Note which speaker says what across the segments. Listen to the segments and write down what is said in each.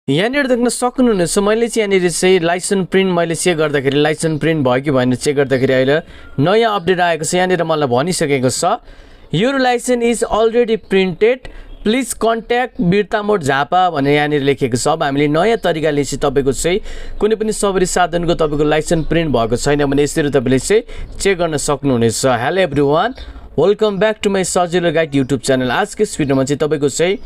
Speaker 1: यहाँनिर देख्न सक्नुहुनेछ मैले चाहिँ यहाँनिर चाहिँ लाइसेन्स प्रिन्ट मैले चेक गर्दाखेरि लाइसेन्स प्रिन्ट भयो कि भनेर चेक गर्दाखेरि अहिले नयाँ अपडेट आएको छ। यहाँनिर मलाई भनिसकेको छ your licence is already printed please contact Birtamod Jhapa भनेर यहाँनिर लेखेको छ। अब हामीले नयाँ तरिकाले चाहिँ तपाईँको चाहिँ कुनै पनि सवारी साधनको तपाईँको लाइसेन्स प्रिन्ट भएको छैन भने यसरी तपाईँले चाहिँ चेक गर्न सक्नुहुनेछ। Hello everyone, welcome back to my Sajilo guide YouTube channel. आजको यस भिडियोमा चाहिँ तपाईँको चाहिँ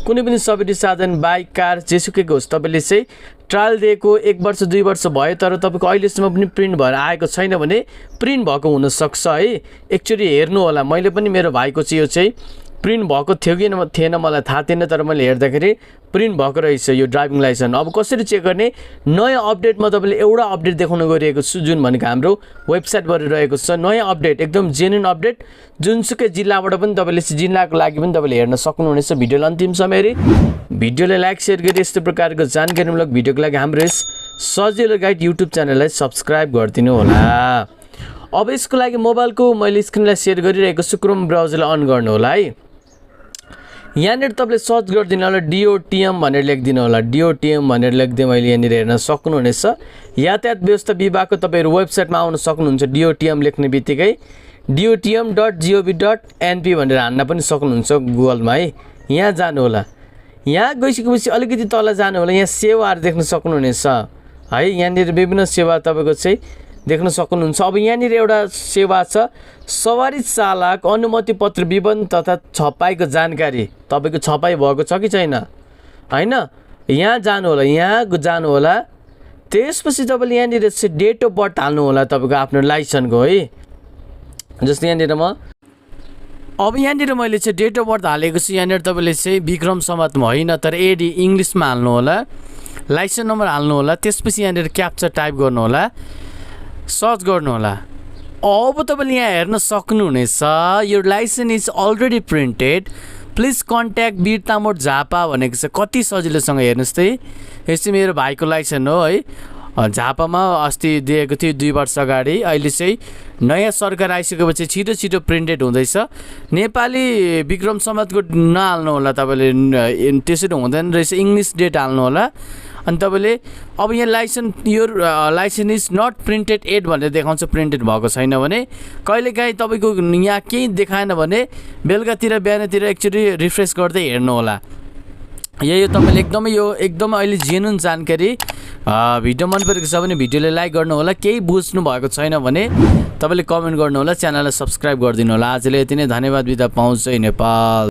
Speaker 1: कुनै पनि सवारी साधन बाइक कार जेसुकैको होस् तपाईँले चाहिँ ट्रायल दिएको 1 वर्ष 2 वर्ष भयो तर तपाईँको अहिलेसम्म पनि प्रिन्ट भएर आएको छैन भने प्रिन्ट भएको हुनसक्छ है। एकचोटि हेर्नु होला, मैले पनि मेरो भाइको चाहिँ यो चाहिँ प्रिन्ट भएको थियो कि थिएन मलाई थाहा थिएन तर मैले हेर्दाखेरि प्रिन्ट भएको रहेछ यो ड्राइभिङ लाइसेन्स। अब कसरी चेक गर्ने, नयाँ अपडेटमा तपाईँले एउटा अपडेट देखाउन गइरहेको छु जुन भनेको हाम्रो वेबसाइटबाट रहेको छ। नयाँ अपडेट एकदम जेन्युन अपडेट जुनसुकै जिल्लाबाट पनि तपाईँले जिल्लाको लागि पनि तपाईँले हेर्न सक्नुहुनेछ। भिडियोलाई अन्तिमसम्म हेरी भिडियोलाई लाइक सेयर गरी यस्तो प्रकारको जानकारीमूलक भिडियोको लागि हाम्रो यस सजिलो गाइड युट्युब च्यानललाई सब्सक्राइब गरिदिनु होला। अब यसको लागि मोबाइलको मैले स्क्रिनलाई सेयर गरिरहेको छु, क्रोम ब्राउजरलाई अन गर्नु होला है। यहाँनिर तपाईँले सर्च गरिदिनु होला DOTM भनेर लेखिदिनु होला। DOTM भनेर लेख्दै मैले यहाँनिर हेर्न सक्नुहुनेछ। यातायात व्यवस्था विभागको तपाईँहरू वेबसाइटमा आउन सक्नुहुन्छ। DOTM लेख्ने बित्तिकै DOTM.gov.np भनेर हान्न पनि सक्नुहुन्छ गुगलमा है। यहाँ जानु होला, यहाँ गइसकेपछि अलिकति तल जानु होला, यहाँ सेवाहरू देख्न सक्नुहुनेछ है। यहाँनिर विभिन्न सेवा तपाईँको चाहिँ देख्न सक्नुहुन्छ। अब यहाँनिर एउटा सेवा छ सवारी चालक अनुमति पत्र विवरण तथा छपाईको जानकारी। तपाईँको छपाई भएको छ कि छैन हैन, यहाँ जानु होला, यहाँ जानु होला। त्यसपछि तपाईँले यहाँनिर चाहिँ डेट अफ बर्थ हाल्नु होला तपाईँको आफ्नो लाइसेन्सको है। जस्तै यहाँनिर अब यहाँनिर मैले चाहिँ डेट अफ बर्थ हालेको छु। यहाँनिर तपाईँले चाहिँ विक्रम सम्वतमा होइन तर AD इङ्ग्लिसमा हाल्नु होला, लाइसेन्स नम्बर हाल्नु होला। त्यसपछि यहाँनिर क्याप्चा टाइप गर्नु होला, सर्च गर्नु होला। अब तपाईँले यहाँ हेर्न सक्नुहुनेछ यो licence is already printed please contact Birtamod Jhapa भनेको छ। कति सजिलोसँग हेर्नुहोस् त, यो चाहिँ मेरो भाइको लाइसेन्स हो है। झापामा अस्ति दिएको थियो 2 वर्ष अगाडि। अहिले चाहिँ नयाँ सरकार आइसकेपछि छिटो छिटो प्रिन्टेड हुँदैछ। नेपाली विक्रम सम्वतको नहाल्नु होला तपाईँले, त्यसरी हुँदैन रहेछ। इङ्ग्लिस डेट हाल्नु होला अनि तपाईँले अब यहाँ यो licence is not printed at भनेर देखाउँछ, प्रिन्टेड भएको छैन भने। कहिलेकाहीँ तपाईँको यहाँ केही देखाएन भने बेलुकातिर बिहानतिर एकचोटि रिफ्रेस गर्दै हेर्नु होला। यो तपाईँले एकदमै अहिले जेन्युन जानकारी। भिडियो मन परेको छ भने भिडियोलाई लाइक गर्नु होला। केही बुझ्नु भएको छैन भने तपाईँले कमेन्ट गर्नु होला, च्यानललाई सब्सक्राइब गरिदिनु होला। आजले यति नै, धन्यवाद, बिदा पाउँछ नेपाल।